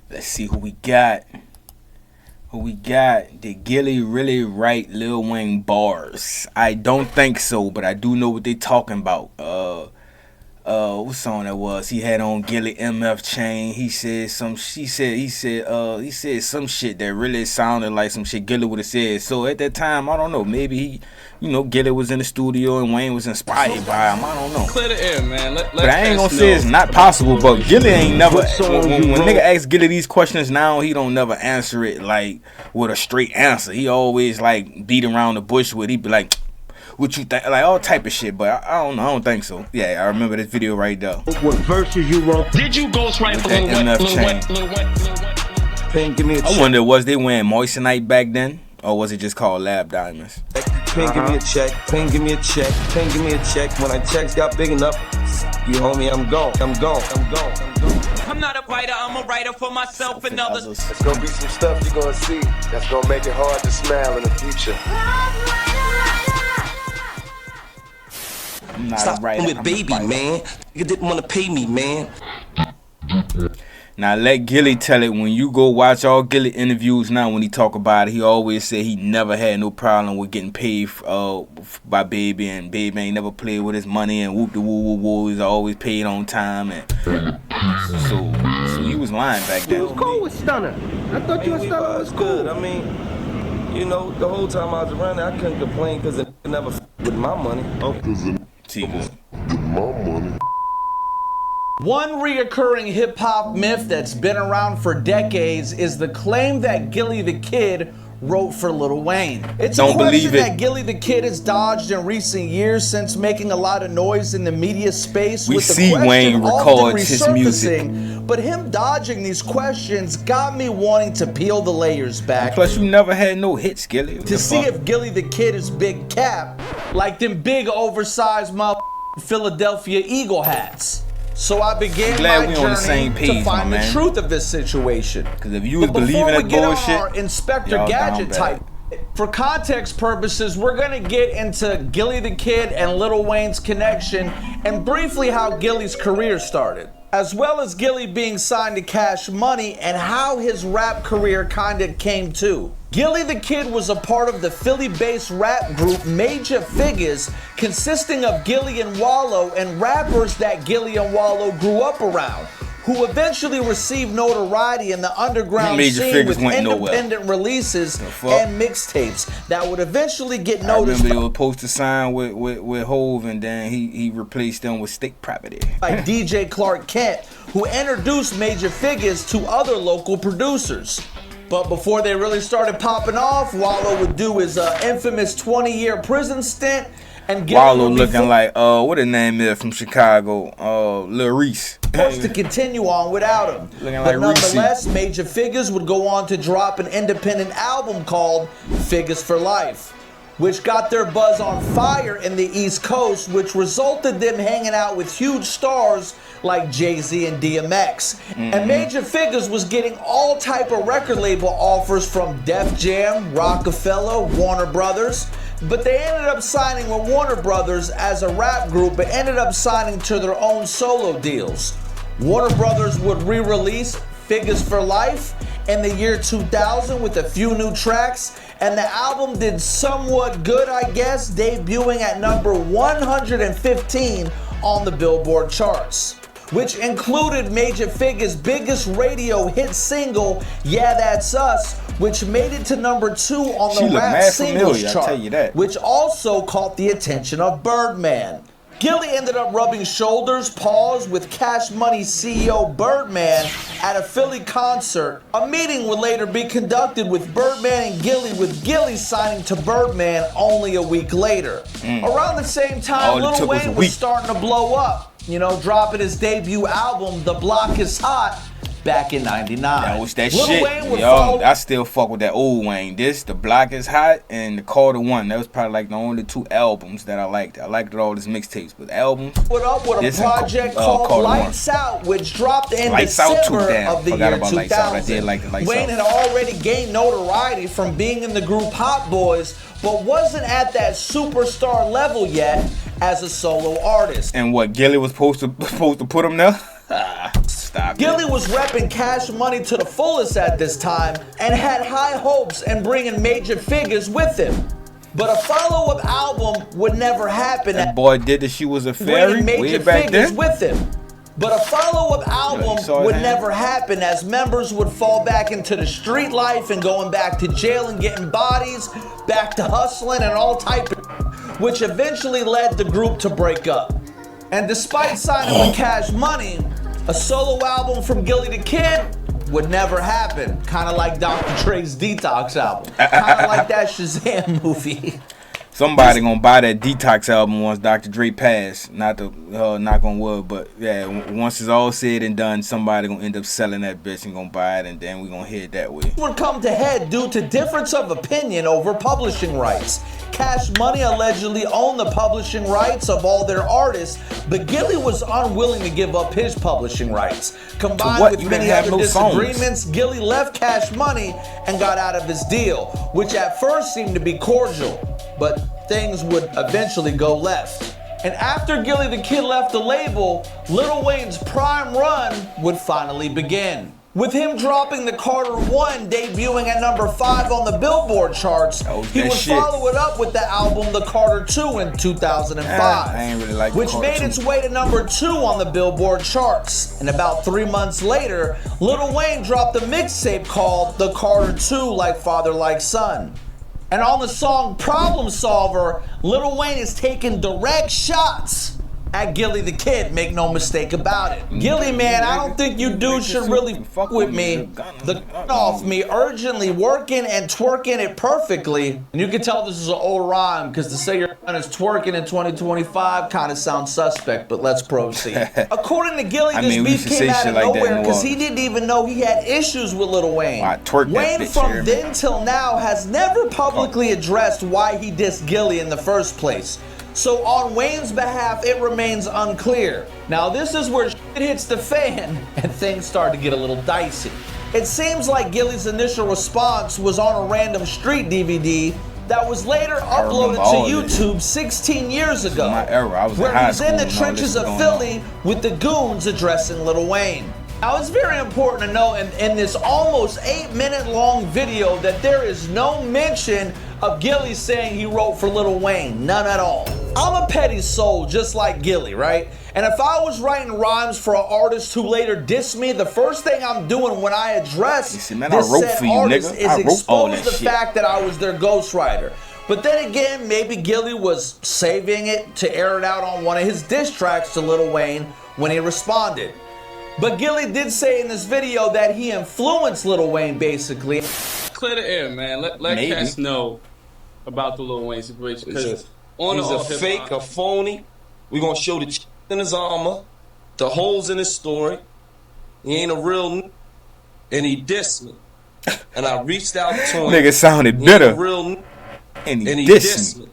Let's see who we got. Who we got? Did Gillie really write Lil Wayne bars? I don't think so, but I do know what they talking about. What song that was? He had on Gillie MF chain. He said he said some shit that really sounded like some shit Gillie would have said. So at that time, I don't know. Maybe he, Gillie was in the studio and Wayne was inspired by him. I don't know. Clear the air, man. But I ain't gonna say it's not possible. But Gillie ain't never. When nigga asks Gillie these questions now, he don't never answer it like with a straight answer. He always like beat around the bush with. He be like, what you think, like all type of shit, but I don't know. I don't think so. Yeah, I remember this video right there. What verses you wrote? Did you ghostwrite for Lil Wet? Payne, give me a check. I wonder, was they wearing moissanite back then, or was it just called lab diamonds? Payne, give me a check. Payne, give me a check. Payne, give me a check. When I checks got big enough, you homie, I'm gone. I'm not a writer, I'm a writer for myself and others. It's gonna be some stuff you're gonna see that's gonna make it hard to smile in the future. I'm not Stop a writer. with baby, man. You didn't want to pay me, man. Now let Gillie tell it. When you go watch all Gillie interviews now, when he talk about it, he always said he never had no problem with getting paid by Baby, and Baby ain't never played with his money, and whoop de woo woo woo, he's always paid on time, and so he was lying back then. You was cool with Stunner. I thought you and Stunner was cool. Good. I mean, the whole time I was around there, I couldn't complain because it never with my money. One reoccurring hip-hop myth that's been around for decades is the claim that Gillie the Kid wrote for Lil Wayne. It's a question that Gillie the Kid has dodged in recent years since making a lot of noise in the media space. We with the see Wayne record his music. But him dodging these questions got me wanting to peel the layers back. Plus, you never had no hits, Gillie. To see if Gillie the Kid is big cap, like them big oversized Philadelphia Eagle hats. So I began my journey to find the truth of this situation. Because if you was believing that bullshit, our Inspector Gadget type, for context purposes, we're gonna get into Gillie the Kid and Lil Wayne's connection, and briefly how Gillie's career started, as well as Gillie being signed to Cash Money and how his rap career kinda came to. Gillie the Kid was a part of the Philly-based rap group Major Figures, consisting of Gillie and Wallow and rappers that Gillie and Wallow grew up around, who eventually received notoriety in the underground scene with independent releases and mixtapes that would eventually get noticed. I remember they were supposed to sign with Hove, and then he replaced them with State Property. By DJ Clark Kent, who introduced Major Figures to other local producers. But before they really started popping off, Wallow would do his infamous 20-year prison stint. And Wallow looking like, what his name is from Chicago, Lil Reese. Forced to continue on without him. But nonetheless, Major Figures would go on to drop an independent album called Figures for Life, which got their buzz on fire in the East Coast, which resulted them hanging out with huge stars like Jay-Z and DMX. And Major Figures was getting all type of record label offers from Def Jam, Rockefeller, Warner Brothers, but they ended up signing with Warner Brothers as a rap group, but ended up signing to their own solo deals. Warner Brothers would re-release Figures for Life in the year 2000 with a few new tracks, and the album did somewhat good, I guess, debuting at number 115 on the Billboard charts, which included Major Figures' biggest radio hit single, Yeah That's Us, which made it to number 2 on the rap singles chart, which also caught the attention of Birdman. Gillie ended up rubbing shoulders, paws with Cash Money CEO Birdman at a Philly concert. A meeting would later be conducted with Birdman and Gillie, with Gillie signing to Birdman only a week later. Around the same time, Lil Wayne was starting to blow up, dropping his debut album, The Block Is Hot, back in '99. That was that shit. Yo, I still fuck with that old Wayne. The Block Is Hot, and the Carter One. That was probably like the only 2 albums that I liked. I liked all his mixtapes, but albums. Put up with a project called Lights Out, which dropped in December of the year 2000. Wayne had already gained notoriety from being in the group Hot Boys, but wasn't at that superstar level yet as a solo artist. And what, Gillie was supposed to put him there? Stop Gillie it. was repping Cash Money to the fullest at this time and had high hopes and bringing major figures with him. But a follow-up album would never happen. That boy did that. She was a fairy Bringing way major back figures then. with him. But a follow-up album would never happen, as members would fall back into the street life and going back to jail and getting bodies, back to hustling and all type of, which eventually led the group to break up. And despite signing with Cash Money, a solo album from Gillie the Kid would never happen. Kind of like Dr. Dre's Detox album. Kind of like that Shazam movie. Somebody gonna buy that Detox album once Dr. Dre passed. Not to knock on wood, but yeah, once it's all said and done, somebody gonna end up selling that bitch and gonna buy it, and then we gonna head that way. Would come to head due to difference of opinion over publishing rights. Cash Money allegedly owned the publishing rights of all their artists, but Gillie was unwilling to give up his publishing rights. Combined with many other disagreements, Gillie left Cash Money and got out of his deal, which at first seemed to be cordial, but things would eventually go left. And after Gillie the Kid left the label, Lil Wayne's prime run would finally begin. With him dropping the Carter 1, debuting at number 5 on the Billboard charts, he would follow it up with the album The Carter 2 in 2005, I ain't really like which made its way to number 2 on the Billboard charts. And about 3 months later, Lil Wayne dropped a mixtape called The Carter 2 Like Father Like Son. And on the song Problem Solver, Lil Wayne is taking direct shots at Gillie the Kid, make no mistake about it. Gillie, man, I don't think you dudes should really fuck with me. The off me, urgently working and twerking it perfectly. And you can tell this is an old rhyme, because to say your son is twerking in 2025 kind of sounds suspect, but let's proceed. According to Gillie, this beef came out of nowhere because he didn't even know he had issues with Lil Wayne. Wayne from then till now has never publicly addressed why he dissed Gillie in the first place. So on Wayne's behalf, it remains unclear. Now this is where shit hits the fan and things start to get a little dicey. It seems like Gillie's initial response was on a random street DVD that was later uploaded to YouTube 16 years ago, where he's in the trenches of Philly with the goons addressing Lil Wayne. Now it's very important to know in this almost 8-minute long video that there is no mention of Gillie saying he wrote for Lil Wayne, none at all. I'm a petty soul just like Gillie, right? And if I was writing rhymes for an artist who later dissed me, the first thing I'm doing when I address this said artist is expose the fact that I was their ghostwriter. But then again, maybe Gillie was saving it to air it out on one of his diss tracks to Lil Wayne when he responded. But Gillie did say in this video that he influenced Lil Wayne, basically. Clear the air, man. Let Cass know about the Lil Wayne situation. He's a fake, a phony. We're going to show the in his armor, the holes in his story. He ain't a real and he dissed me. And I reached out to him. Nigga sounded bitter. And he dissed me.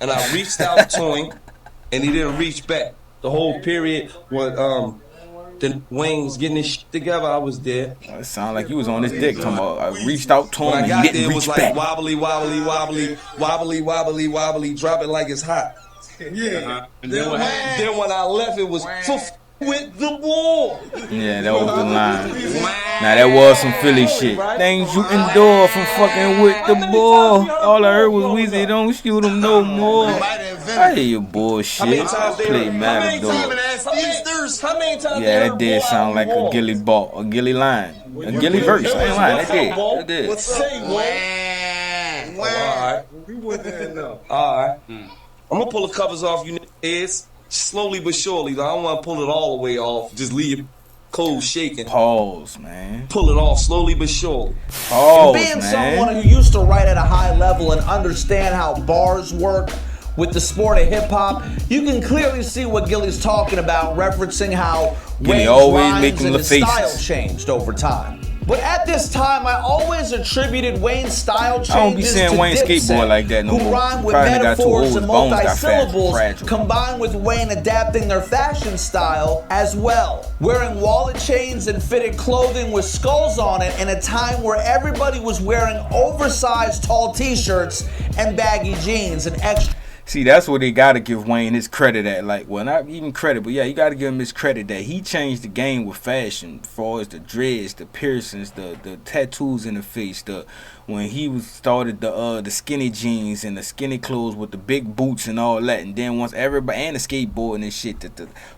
And I reached out to him, and he didn't reach back. The whole period when the Wayne's getting his shit together, I was there. It sounded like you was on his dick. Talking about, I reached out to him and he didn't reach back. It was like wobbly, wobbly, wobbly, wobbly, wobbly, wobbly, drop it like it's hot. Yeah. And then when I left, it was with the ball. Yeah, that was the line. Now that was some Philly shit. Things you endure from fucking with the ball. All I heard was Weezy, don't shoot him no more. I hear your bullshit. Play Matador. Yeah, that did sound like a Gillie ball, a Gillie line, a Gillie verse. I ain't lying, that did. What's say, Alright. I'm gonna pull the covers off you niggas slowly but surely. Though I don't want to pull it all the way off. Just leave your cold shaking. Pause, man. Pull it off slowly but surely. Pause, being someone who used to write at a high level and understand how bars work with the sport of hip-hop, you can clearly see what Gillie's talking about, referencing how Wayne's rhymes and his style changed over time. But at this time, I always attributed Wayne's style changes to Dipset, I don't be saying Wayne skateboard like that no more. Who rhyme with metaphors and multi-syllables, combined with Wayne adapting their fashion style as well. Wearing wallet chains and fitted clothing with skulls on it in a time where everybody was wearing oversized tall t-shirts and baggy jeans and extra. See, that's what they gotta give Wayne his credit at. Like, well, not even credit, but yeah, you gotta give him his credit that he changed the game with fashion, as far as the dreads, the piercings, the tattoos in the face, when he started the skinny jeans and the skinny clothes with the big boots and all that. And then once everybody, and the skateboarding and shit,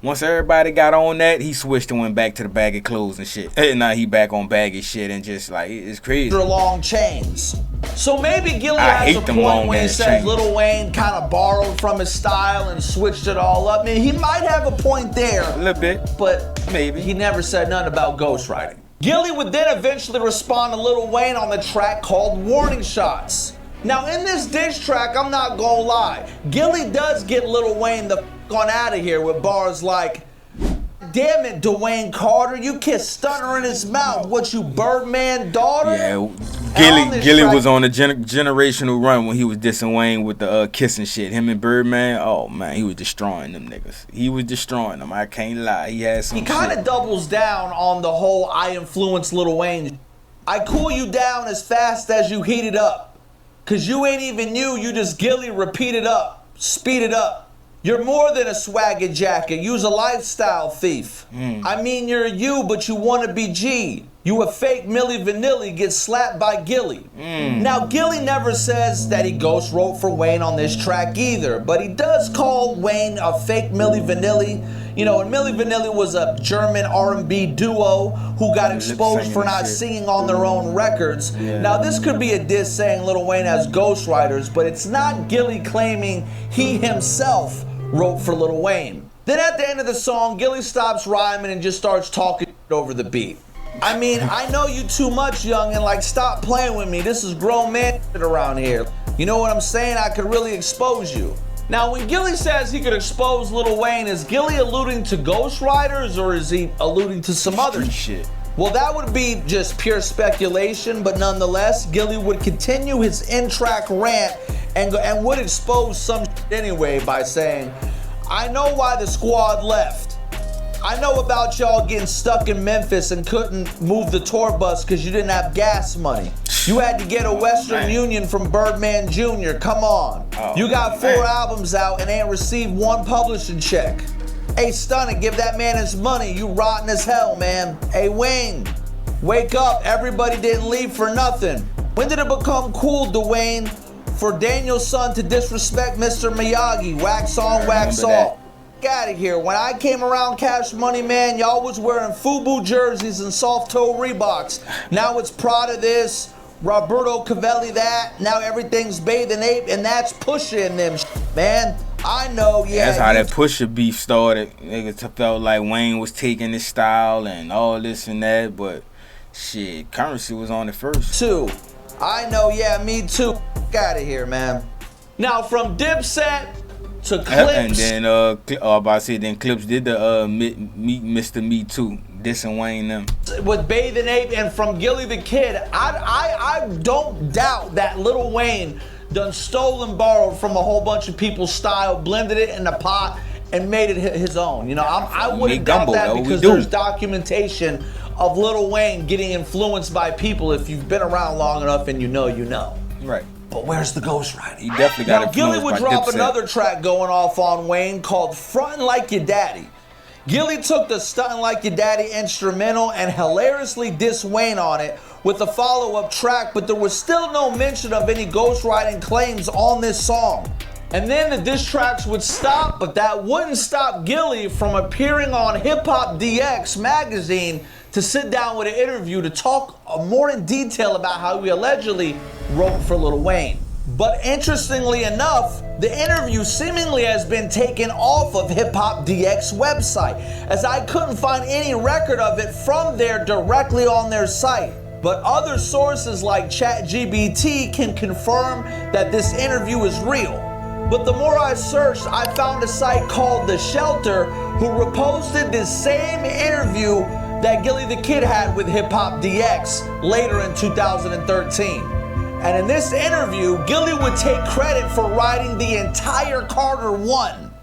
once everybody got on that, he switched and went back to the baggy clothes and shit. And now he back on baggy shit and just like, it's crazy. Long chains. So maybe Gillie has a point when he says Lil Wayne kind of borrowed from his style and switched it all up. I mean, he might have a point there. A little bit. But maybe. He never said nothing about ghostwriting. Gillie would then eventually respond to Lil Wayne on the track called Warning Shots. Now, in this diss track, I'm not gonna lie, Gillie does get Lil Wayne the on out of here with bars like, damn it, Dwayne Carter, you kissed Stunner in his mouth. What, you Birdman daughter? Yeah, Gillie was on a generational run when he was dissing Wayne with the kissing shit. Him and Birdman, oh man, he was destroying them niggas. He was destroying them, I can't lie. He had some. He kind of doubles down on the whole I influenced Lil Wayne. I cool you down as fast as you heat it up. Cause you ain't even you just Gillie repeat it up, speed it up. You're more than a swagger jacket. You's a lifestyle thief. I mean, you're you, but you want to be G. You a fake Milli Vanilli get slapped by Gillie. Now, Gillie never says that he ghost wrote for Wayne on this track either, but he does call Wayne a fake Milli Vanilli. You know, and Milli Vanilli was a German R&B duo who got exposed for not singing on their own records. Now, this could be a diss saying Lil Wayne has ghostwriters, but it's not Gillie claiming he himself wrote for Lil Wayne. Then at the end of the song, Gillie stops rhyming and just starts talking over the beat. I mean, I know you too much, young, and like, stop playing with me. This is grown man shit around here. You know what I'm saying? I could really expose you. Now, when Gillie says he could expose Lil Wayne, is Gillie alluding to ghostwriters or is he alluding to some other shit? Well, that would be just pure speculation, but nonetheless, Gillie would continue his in-track rant and would expose some shit anyway by saying, I know why the squad left. I know about y'all getting stuck in Memphis and couldn't move the tour bus because you didn't have gas money. You had to get a Western Union from Birdman Jr. Come on. You got 4 albums out and ain't received 1 publishing check. Hey, Stunner, give that man his money. You rotten as hell, man. Hey, Wayne, wake up. Everybody didn't leave for nothing. When did it become cool, Dwayne, for Daniel's son to disrespect Mr. Miyagi? Wax on, wax off. Get out of here. When I came around Cash Money, man, y'all was wearing FUBU jerseys and soft toe Reeboks. Now it's Prada this, Roberto Cavelli that. Now everything's Bathing Ape, and that's Pusha in them, man. I know, yeah. That's how that Pusha beef started. Niggas felt like Wayne was taking his style and all this and that, but shit, Currency was on it first. Too. I know, yeah, me too. Get out of here, man. Now from Dipset to Clips. And then about to say, then Clips did the Meet Mr. Me Too, dissing Wayne them. With Bathing Ape and from Gillie the Kid, I don't doubt that Lil Wayne done stole and borrowed from a whole bunch of people's style, blended it in a pot, and made it his own. You know, I wouldn't doubt that because there's documentation of Lil Wayne getting influenced by people. If you've been around long enough and you know, you know. Right. But where's the ghostwriting? He definitely got influenced by Gillie would drop Dipset. another track going off on Wayne called Frontin' Like Your Daddy. Gillie took the Stuntin' Like Your Daddy instrumental and hilariously dissed Wayne on it with a follow-up track, but there was still no mention of any ghostwriting claims on this song. And then the diss tracks would stop, but that wouldn't stop Gillie from appearing on Hip Hop DX magazine to sit down with an interview to talk more in detail about how he allegedly wrote for Lil Wayne. But interestingly enough, the interview seemingly has been taken off of Hip Hop DX website, as I couldn't find any record of it from there directly on their site. But other sources like ChatGPT can confirm that this interview is real. But the more I searched, I found a site called The Shelter who reposted this same interview that Gillie the Kid had with Hip Hop DX later in 2013. And in this interview, Gillie would take credit for writing the entire Carter 1.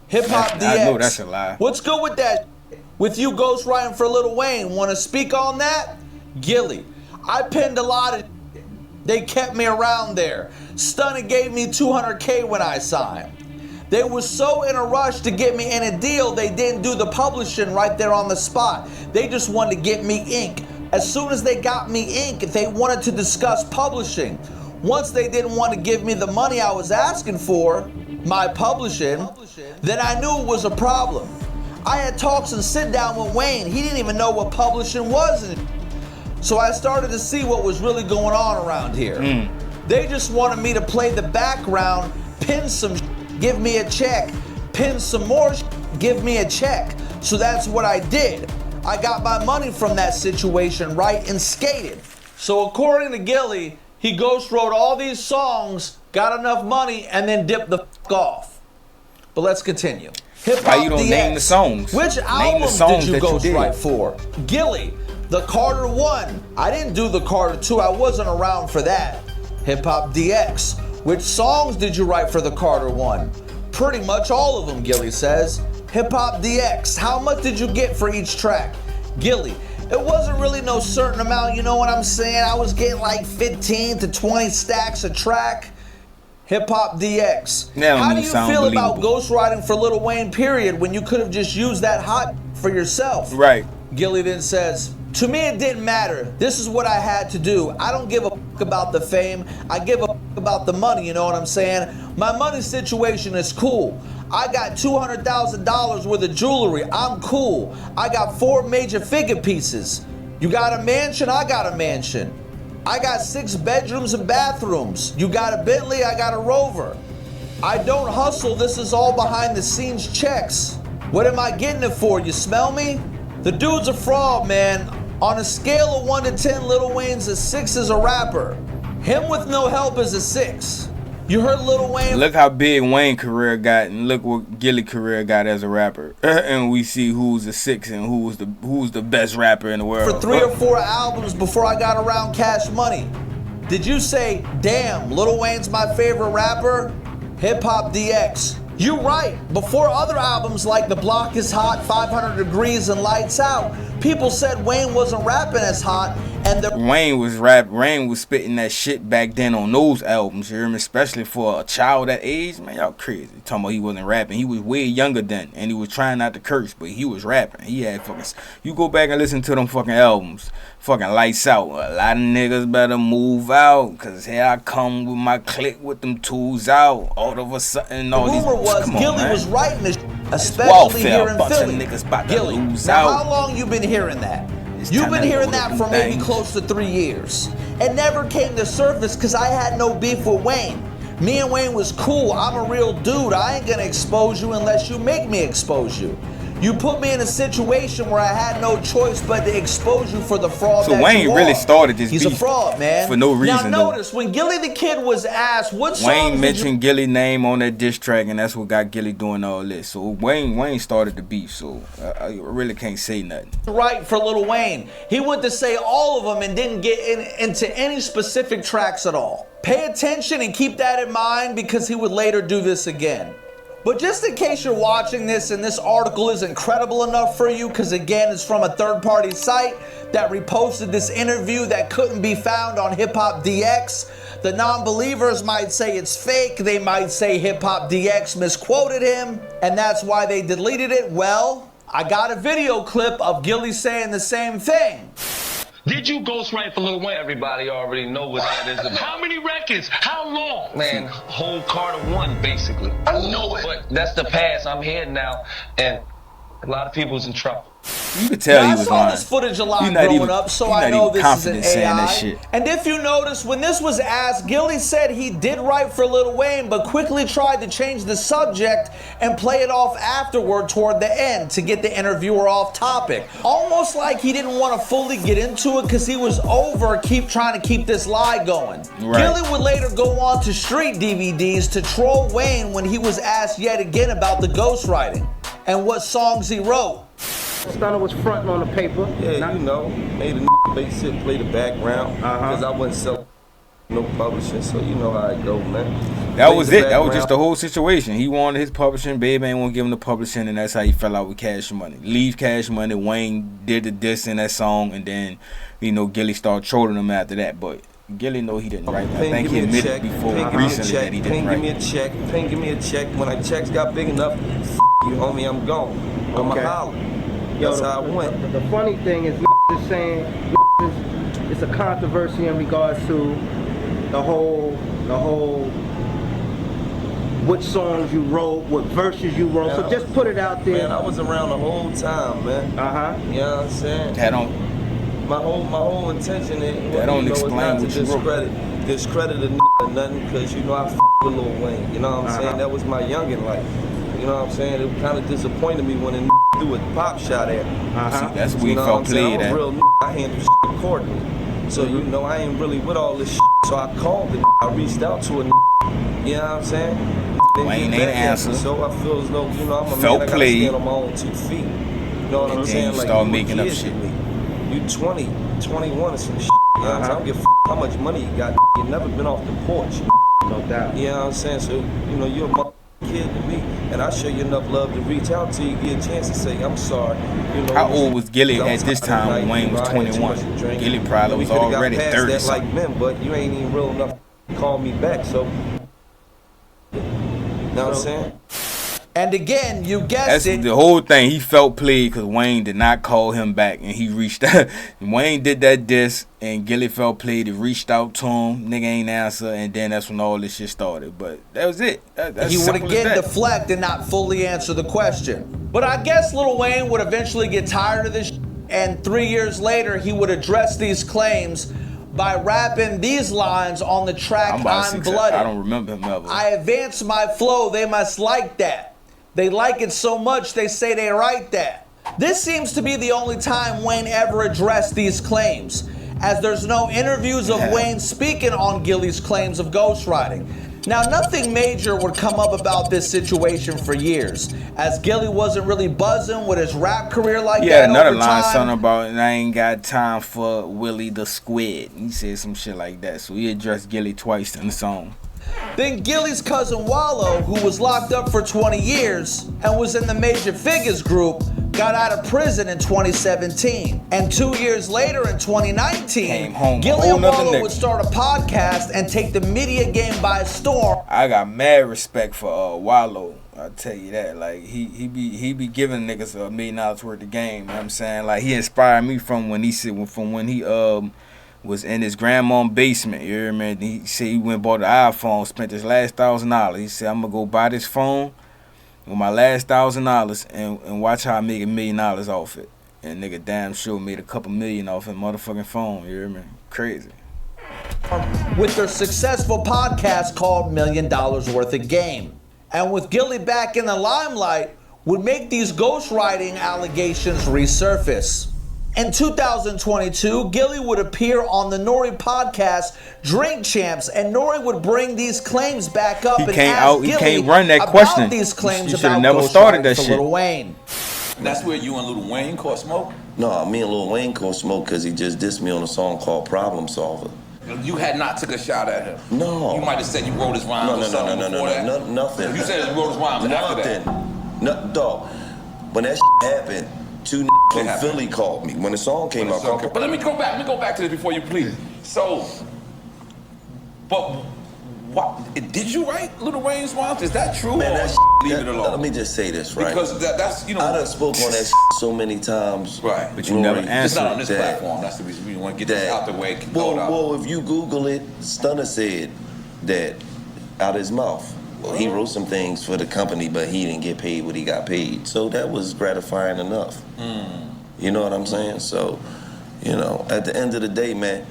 Hip Hop DX. I know that's a lie. What's good with that? With you ghostwriting for Lil Wayne, want to speak on that? Gillie, I penned a lot of. They kept me around there. Stunner gave me $200K when I signed. They were so in a rush to get me in a deal, they didn't do the publishing right there on the spot. They just wanted to get me ink. As soon as they got me ink, they wanted to discuss publishing. Once they didn't want to give me the money I was asking for, my publishing, then I knew it was a problem. I had talks and sit down with Wayne. He didn't even know what publishing was. So I started to see what was really going on around here. They just wanted me to play the background, pin some give me a check, pin some more give me a check. So that's what I did. I got my money from that situation, right, and skated. So according to Gillie, he ghost wrote all these songs, got enough money, and then dipped the off. But let's continue. Hip Why Hop you don't DX. name the songs? Which Name the album songs did you that you did. ghostwrite for? Gillie, the Carter 1. I didn't do the Carter 2. I wasn't around for that. Hip Hop DX. Which songs did you write for the Carter 1? Pretty much all of them, Gillie says. Hip Hop DX. How much did you get for each track? Gillie, it wasn't really no certain amount, you know what I'm saying? I was getting like 15 to 20 stacks a track. Hip Hop DX. How do you feel about ghostwriting for Lil Wayne, period, when you could have just used that hot for yourself? Right. Gillie then says, to me it didn't matter. This is what I had to do. I don't give a about the fame. I give a about the money, you know what I'm saying? My money situation is cool. I got $200,000 worth of jewelry. I'm cool. I got 4 major figure pieces. You got a mansion? I got a mansion. I got 6 bedrooms and bathrooms. You got a Bentley, I got a Rover. I don't hustle, this is all behind the scenes checks. What am I getting it for, you smell me? The dude's a fraud, man. On a scale of 1 to 10, Lil Wayne's a 6 as a rapper. Him with no help is a 6. You heard Lil Wayne? Look how big Wayne career got, and look what Gillie career got as a rapper. And we see who's the 6 and who's the best rapper in the world. For 3 or 4 albums before I got around Cash Money. Did you say, damn, Lil Wayne's my favorite rapper? Hip Hop DX. You right. Before other albums like The Block is Hot, 500 Degrees, and Lights Out, people said Wayne wasn't rapping as hot, and Wayne was spitting that shit back then on those albums, you hear me? Especially for a child that age, man, y'all crazy. Talking about he wasn't rapping. He was way younger then, and he was trying not to curse, but he was rapping. He had fucking, you go back and listen to them fucking albums, fucking Lights Out. A lot of niggas better move out, cause here I come with my clique with them tools out. All of a sudden, all these. The rumor was Gillie man. was writing this, especially here in Philly. Niggas about to Gillie, lose now out. how long you been hearing that? It's You've time been to hearing go to that them for maybe things. close to 3 years. It never came to surface because I had no beef with Wayne. Me and Wayne was cool. I'm a real dude. I ain't gonna expose you unless you make me expose you. You put me in a situation where I had no choice but to expose you for the fraud So that Wayne you really are. started this He's a beef fraud, man. for no reason, Now though. notice, when Gillie the Kid was asked what songs Wayne did you mentioned Gillie name on that diss track, and that's what got Gillie doing all this. So Wayne started the beef, so I really can't say nothing. right for Lil Wayne? He went to say all of them and didn't get into any specific tracks at all. Pay attention and keep that in mind because he would later do this again. But just in case you're watching this and this article isn't credible enough for you, because again, it's from a third-party site that reposted this interview that couldn't be found on Hip Hop DX. The non-believers might say it's fake. They might say Hip Hop DX misquoted him, and that's why they deleted it. Well, I got a video clip of Gillie saying the same thing. Did you ghostwrite for Lil Wayne? Everybody already know what that is about. How many records? How long? Man, whole Carter 1, basically. I know it. But that's the past. I'm here now, and a lot of people's in trouble. You could tell Now, he I was saw lying. this footage a lot You're not growing even- up, so you're I not know even this is an confident saying that AI. shit. And if you notice, when this was asked, Gillie said he did write for Lil Wayne, but quickly tried to change the subject and play it off afterward toward the end to get the interviewer off topic. Almost like he didn't want to fully get into it because he was trying to keep this lie going. Right. Gillie would later go on to Street DVDs to troll Wayne when he was asked yet again about the ghostwriting and what songs he wrote. Stunner was fronting on the paper. Yeah, you know, made a babysit play the background because I wasn't selling no publishing, so you know how it go, man. That Played was the it. That was background. just the whole situation. He wanted his publishing. Baby ain't want to give him the publishing, and that's how he fell out with Cash Money. Leave Cash Money. Wayne did the diss in that song, and then, Gillie started trolling him after that. But Gillie know he didn't write that. I think he admitted before recently that he didn't write. Give me a check. Ping, give me a check. When my checks got big enough, you homie, I'm gone. I'm a holler. That's how I went. The funny thing is saying it's a controversy in regards to the whole which songs you wrote, what verses you wrote. Man, so just put it out there. Man, I was around the whole time, man. You know what I'm saying? That don't. My whole intention is that don't explain what you discredit a or nothing, because you know I with Lil Wayne. You know what I'm saying? That was my youngin' life. You know what I'm saying? It kind of disappointed me when a threw a pop shot at me. See, that's where you felt played at. I'm a real I handle shit accordingly. So you know I ain't really with all this shit. So I called it. I reached out to a you know what I'm saying? Wayne ain't answer. So I feel as though, you know, I'm a felt man, I gotta stand on my own 2 feet. You know what I'm saying? Like, start making up shit. You 20, 21 or some shit. You know what I'm saying? I don't give a how much money you got. You never been off the porch. No doubt. You know what I'm saying? So, you know, you're a kid to me, and I show you enough love to reach out to you, get a chance to say, I'm sorry. You know, how old was Gillie at this time when Wayne was 21? Gillie probably was already 30 that like men, but you ain't even real enough to call me back, so. You know what I'm saying? And again, you guessed it. The whole thing. He felt played because Wayne did not call him back, and he reached out. Wayne did that diss, and Gillie felt played. He reached out to him. Nigga ain't answer, and then that's when all this shit started. But that was it. He would again deflect and not fully answer the question. But I guess Lil Wayne would eventually get tired of this, and 3 years later, he would address these claims by rapping these lines on the track I'm Bloody. I don't remember him ever. I advance my flow, they must like that. They like it so much, they say they write that. This seems to be the only time Wayne ever addressed these claims, as there's no interviews of Wayne speaking on Gillie's claims of ghostwriting. Now, nothing major would come up about this situation for years, as Gillie wasn't really buzzing with his rap career like that. Yeah, another line something about, and I ain't got time for Willie the Squid. He said some shit like that, so he addressed Gillie twice in the song. Then Gillie's cousin Wallow, who was locked up for 20 years and was in the Major Figures group, got out of prison in 2017. And 2 years later in 2019, Gillie and Wallow would start a podcast and take the media game by storm. I got mad respect for Wallow. I'll tell you that. Like he be giving niggas $1 million worth of game. You know what I'm saying? Like he inspired me from when he was in his grandma's basement. You hear me? He said he went and bought an iPhone, spent his last $1,000. He said, I'm gonna go buy this phone with my last $1,000 and watch how I make $1 million off it. And nigga damn sure made a couple million off a motherfucking phone. You hear me? Crazy. With their successful podcast called $1 Million Worth of Game. And with Gillie back in the limelight, would make these ghostwriting allegations resurface. In 2022, Gillie would appear on the Nori podcast Drink Champs, and Nori would bring these claims back up and ask Gillie can't run that question. About these claims about never started that shit. Lil Wayne. That's where you and Lil Wayne caught smoke? No, me and Lil Wayne caught smoke because he just dissed me on a song called Problem Solver. You had not took a shot at him? No. You might have said you wrote his rhymes or something before that? Nothing. You said you wrote his rhymes after that? Nothing. Dog, when that happened, 2 from Philly called me when the song came out. But let me go back to this before you please. So, but what did you write Lil Wayne's rhymes? Is that true? Man, leave it alone. Let me just say this, right? Because that's I done spoke on that so many times. Right. But you never answered. It's not on this platform. That's the reason we want to get this out the way. Well, if you Google it, Stunner said that out his mouth. Well, he wrote some things for the company, but he didn't get paid what he got paid. So that was gratifying enough. You know what I'm saying? So, you know, at the end of the day, man,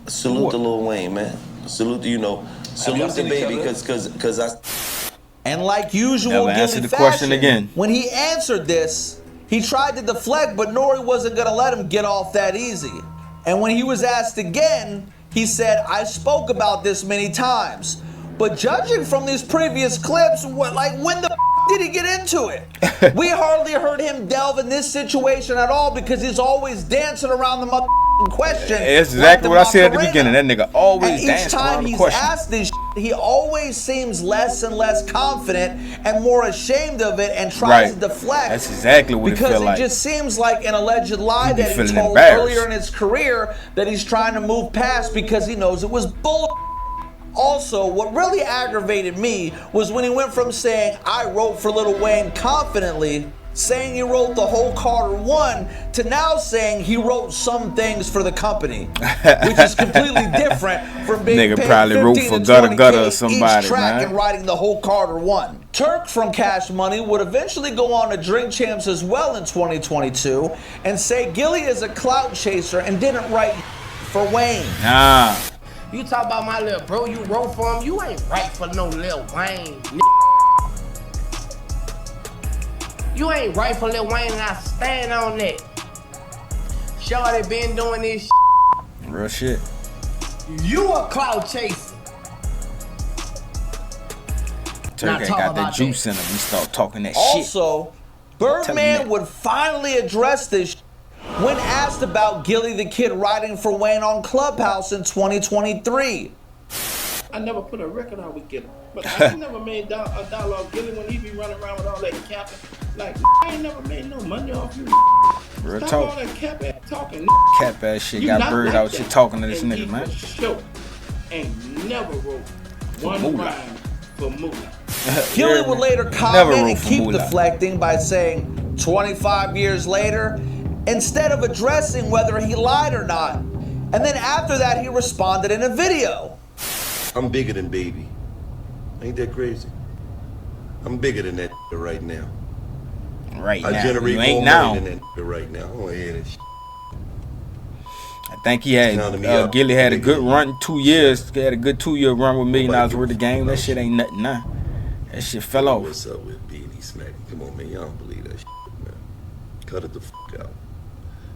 salute to Lil Wayne, man. Salute to, salute the baby, because I... And like usual, never answered the question again. When he answered this, he tried to deflect, but Nori wasn't going to let him get off that easy. And when he was asked again, he said, I spoke about this many times. But judging from these previous clips, when the did he get into it? We hardly heard him delve in this situation at all because he's always dancing around the question. It's exactly what I said at the beginning. That nigga always dancing around the question. And each time he's asked this he always seems less and less confident and more ashamed of it and tries to deflect. That's exactly what it feels like. Because it just seems like an alleged lie that he told embarrassed earlier in his career that he's trying to move past because he knows it was bull. Also, what really aggravated me was when he went from saying, I wrote for Lil Wayne confidently, saying he wrote the whole Carter 1, to now saying he wrote some things for the company, which is completely different from being nigga paid probably wrote for Gutter Gutter or somebody, each track man. and writing the whole Carter 1. Turk from Cash Money would eventually go on to Drink Champs as well in 2022 and say Gillie is a clout chaser and didn't write for Wayne. Nah. You talk about my little bro, you wrote for him, you ain't right for no Lil Wayne. You ain't right for Lil Wayne and I stand on that. Shorty been doing this Real shit. You a cloud chaser. Turk ain't got that juice in him. We start talking that shit. Also, Birdman would finally address this when asked about Gillie the Kid writing for Wayne on Clubhouse in 2023. I never put a record out with Gillie, but I never made a dollar off Gillie when he be running around with all that capping. Like, I ain't never made no money off you. Real Stop talk. all that cap ass talking. Cap ass shit You got not Bird like out that. shit talking to this And nigga, he man. for sure ain't never wrote one Moolah. rhyme for Moolah. Gillie would later Never comment wrote and for keep Moolah. deflecting by saying 25 years later, instead of addressing whether he lied or not. And then after that, he responded in a video. I'm bigger than Baby. Ain't that crazy? I'm bigger than that right now. Right I now. generate You ain't more now. money than that right now. I don't want to hear that shit. I think he had Gillie had a good run, 2 years. He had a good 2-year run with $1 million worth of game. That shit ain't nothing now. That shit fell off. What's up with B&E Smack? Come on, man. Y'all don't believe that shit, man. Cut it the fuck out.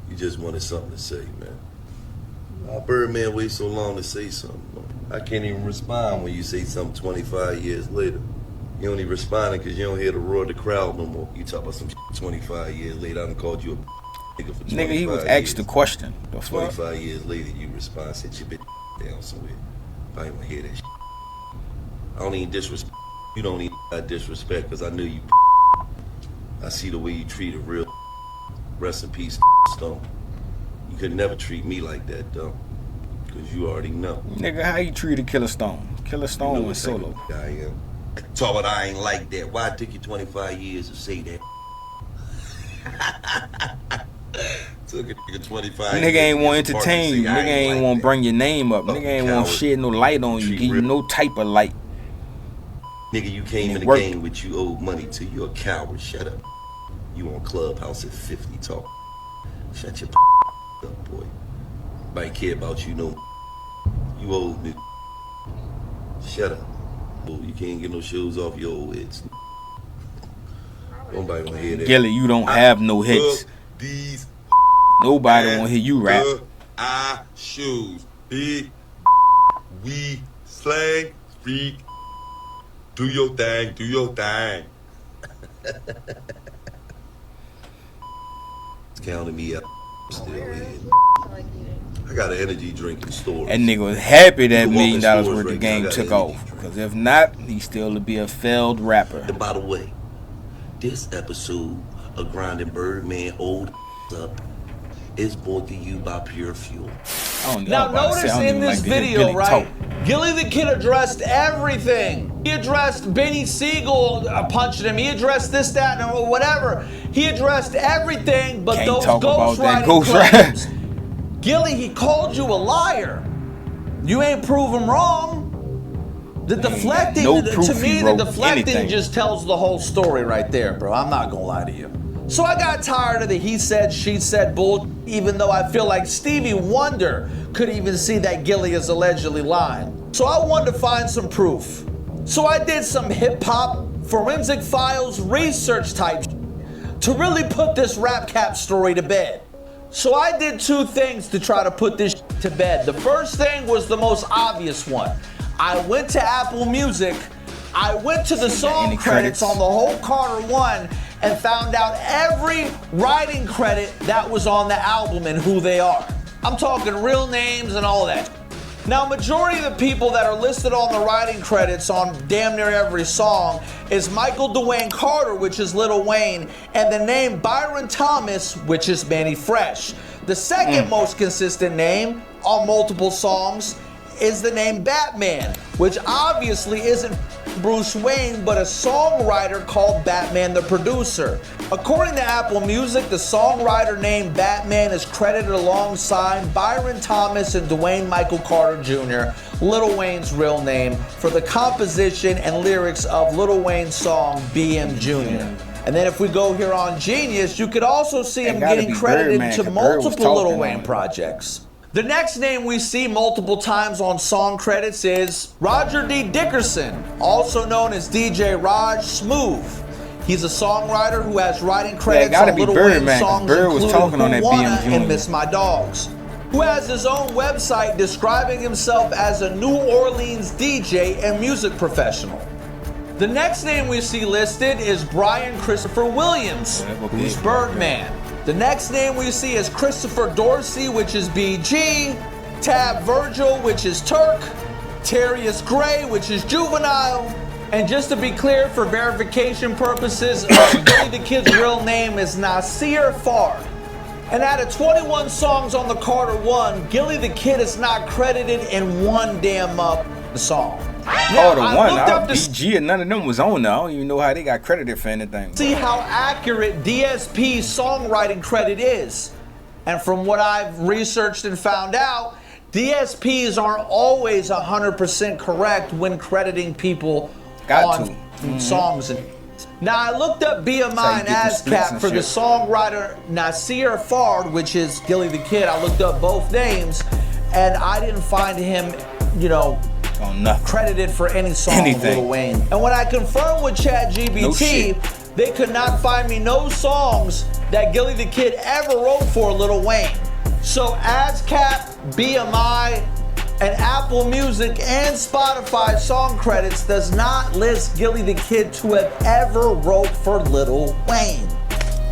You just wanted something to say, man. Why Birdman wait so long to say something? I can't even respond when you say something 25 years later. You only responding because you don't hear the roar of the crowd no more. You talk about some shit 25 years later. I done called you a nigga for 25 Nigga, he was years. asked the question. The fuck? 25 years later, you respond, sit your bitch down somewhere. I ain't want to hear that shit. I don't even disrespect. You don't even disrespect because I knew you. I see the way you treat a real. Rest in peace, Stone. You could never treat me like that, though. Because you already know. Nigga, how you treated Killer Stone? Killer Stone was solo. I am. Talk about I ain't like that. Why it took you 25 years to say that? Took a nigga 25 years. Nigga ain't want to Smart to entertain you. say I Nigga ain't like want to that. bring your name up. Nigga ain't want to coward. shed no light on you. Treat Give you real- no type of light. Nigga, you came in the worked. game with you owed money to. You're a coward. Shut up. You on Clubhouse at 50 talk. Shut your up, boy. Nobody care about you no more. You old nigga. Shut up. Boy, you can't get no shoes off your old heads. Nobody wanna hear that. Gillie, you don't have no hits. These Nobody want to hear you rap. I shoes. Big we slang speak. Do your thing, do your thing. Counting me up. Still in. I got an energy drink in stores. That nigga was happy that You $1 can walk in million stores worth right of now, I game got took an off. energy drink. Because if not, he still would be a failed rapper. And by the way, this episode of Grinding Birdman Old Up is brought to you by Pure Fuel. Now notice in this video, right, Gillie the Kid addressed everything. He addressed Benny Siegel punching him. He addressed this, that, and whatever. He addressed everything but Can't those talk about that ghostwriting ghostwriting. claims. Gillie, he called you a liar. You ain't prove him wrong. The deflecting, no to proof me, he the wrote deflecting anything. just tells the whole story right there, bro. I'm not gonna lie to you. So I got tired of the he said, she said bull, even though I feel like Stevie Wonder could even see that Gillie is allegedly lying. So I wanted to find some proof. So I did some hip hop forensic files research type to really put this rap cap story to bed. So I did two things to try to put this to bed. The first thing was the most obvious one. I went to Apple Music, I went to the song credits on the whole Carter 1 and found out every writing credit that was on the album and who they are. I'm talking real names and all that. Now, majority of the people that are listed on the writing credits on damn near every song is Michael Dwayne Carter, which is Lil Wayne, and the name Byron Thomas, which is Manny Fresh. The second most consistent name on multiple songs is the name Batman, which obviously isn't Bruce Wayne, but a songwriter called Batman the Producer. According to Apple Music, the songwriter named Batman is credited alongside Byron Thomas and Dwayne Michael Carter Jr., Lil Wayne's real name, for the composition and lyrics of Lil Wayne's song BM Jr. And then if we go here on Genius, you could also see him getting credited to multiple Lil Wayne projects. The next name we see multiple times on song credits is Roger D. Dickerson, also known as DJ Raj Smooth. He's a songwriter who has writing credits on Lil Wayne songs including Who Wanna and Miss My Dogs, who has his own website describing himself as a New Orleans DJ and music professional. The next name we see listed is Brian Christopher Williams, who's Birdman. The next name we see is Christopher Dorsey, which is BG, Tab Virgil, which is Turk, Terrius Gray, which is Juvenile, and just to be clear, for verification purposes, Gillie the Kid's real name is Nasir Fard. And out of 21 songs on the Carter One, Gillie the Kid is not credited in one damn song. Now, the one, BG and none of them was on there. I don't even know how they got credited for anything. See how accurate DSP's songwriting credit is. And from what I've researched and found out, DSPs aren't always 100% correct when crediting people on songs. Now, I looked up BMI and ASCAP for the songwriter Nasir Fard, which is Gillie the Kid. I looked up both names, and I didn't find him, credited for any song of Lil Wayne. And when I confirmed with ChatGPT, they could not find me no songs that Gillie the Kid ever wrote for Lil Wayne. So ASCAP, BMI, and Apple Music and Spotify song credits does not list Gillie the Kid to have ever wrote for Lil Wayne.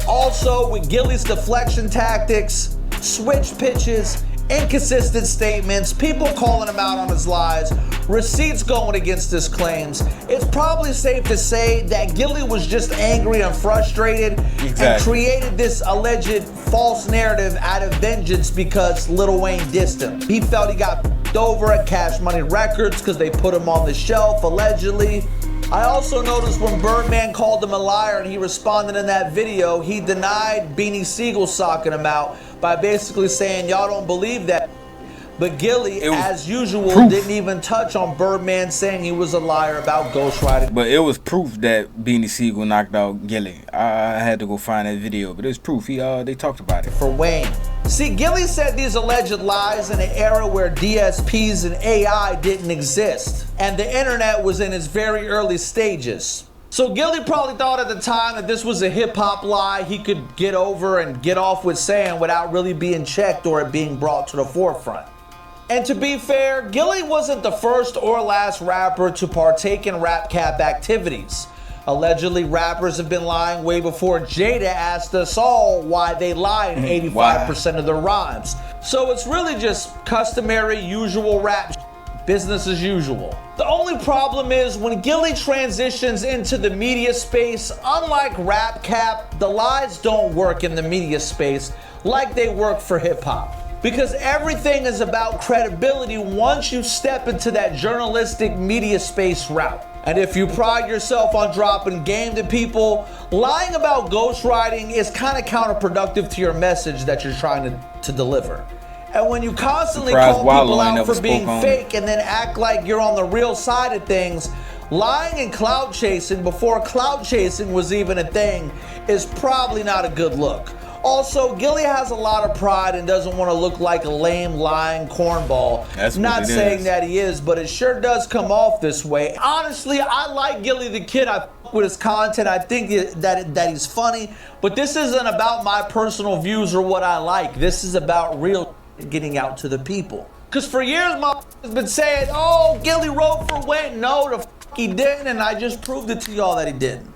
Also, with Gillie's deflection tactics, switch pitches, inconsistent statements, people calling him out on his lies, receipts going against his claims, it's probably safe to say that Gillie was just angry and frustrated and created this alleged false narrative out of vengeance because Lil Wayne dissed him. He felt he got over at Cash Money Records because they put him on the shelf, allegedly. I also noticed when Birdman called him a liar and he responded in that video, he denied Beanie Siegel socking him out by basically saying, y'all don't believe that. But Gillie, as usual, didn't even touch on Birdman saying he was a liar about ghostwriting. But it was proof that Beanie Siegel knocked out Gillie. I had to go find that video, but it was proof. They talked about it. For Wayne. See, Gillie said these alleged lies in an era where DSPs and AI didn't exist, and the internet was in its very early stages. So Gillie probably thought at the time that this was a hip-hop lie he could get over and get off with saying without really being checked or it being brought to the forefront. And to be fair, Gillie wasn't the first or last rapper to partake in rap cap activities. Allegedly, rappers have been lying way before Jada asked us all why they lie in 85% of their rhymes. So it's really just customary, usual rap, business as usual. The only problem is when Gillie transitions into the media space, unlike rap cap, the lies don't work in the media space like they work for hip hop. Because everything is about credibility once you step into that journalistic media space route. And if you pride yourself on dropping game to people, lying about ghostwriting is kind of counterproductive to your message that you're trying to deliver. And when you constantly call people out for being fake and then act like you're on the real side of things, lying and clout chasing before clout chasing was even a thing is probably not a good look. Also, Gillie has a lot of pride and doesn't want to look like a lame, lying cornball. That's not saying that he is, but it sure does come off this way. Honestly, I like Gillie the Kid. I fuck with his content. I think that he's funny. But this isn't about my personal views or what I like. This is about real getting out to the people. Because for years, my has been saying, oh, Gillie wrote for Wayne. No, the fuck he didn't, and I just proved it to y'all that he didn't.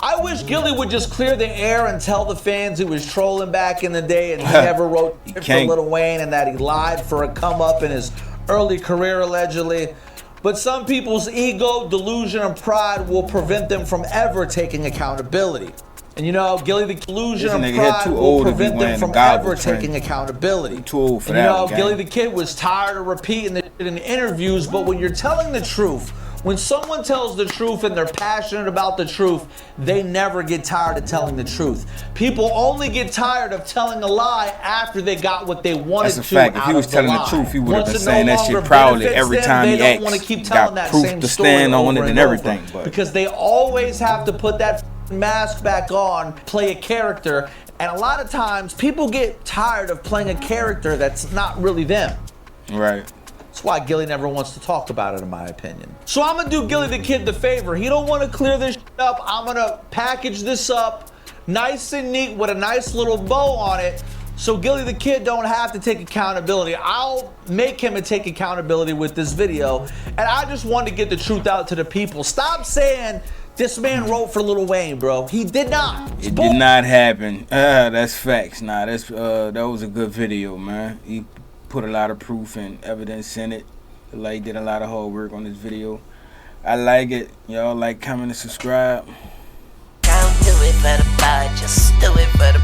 I wish Gillie would just clear the air and tell the fans he was trolling back in the day and he never wrote for Lil Wayne and that he lied for a come up in his early career allegedly. But some people's ego, delusion, and pride will prevent them from ever taking accountability. And you know, Gillie, the delusion and pride will prevent them from ever taking accountability. Too old for and that. You know, Gillie the Kid was tired of repeating the shit in interviews, but when you're telling the truth, when someone tells the truth and they're passionate about the truth, they never get tired of telling the truth. People only get tired of telling a lie after they got what they wanted to. That's a fact. If he was telling the truth, he would have been saying that shit proudly every time he acts. Got proof to stand on it and everything. Because they always have to put that mask back on, play a character, and a lot of times people get tired of playing a character that's not really them. Right. That's why Gillie never wants to talk about it, in my opinion. So I'm gonna do Gillie the Kid the favor. He don't want to clear this shit up. I'm gonna package this up nice and neat with a nice little bow on it, so Gillie the Kid don't have to take accountability. I'll make him take accountability with this video, and I just wanted to get the truth out to the people. Stop saying this man wrote for Lil Wayne, bro. He did not. It did not happen. That's facts. Nah, that was a good video, man. He put a lot of proof and evidence in it. Like, he did a lot of hard work on this video. I like it. Y'all like, comment, and subscribe. Don't do it for the bar, just do it for the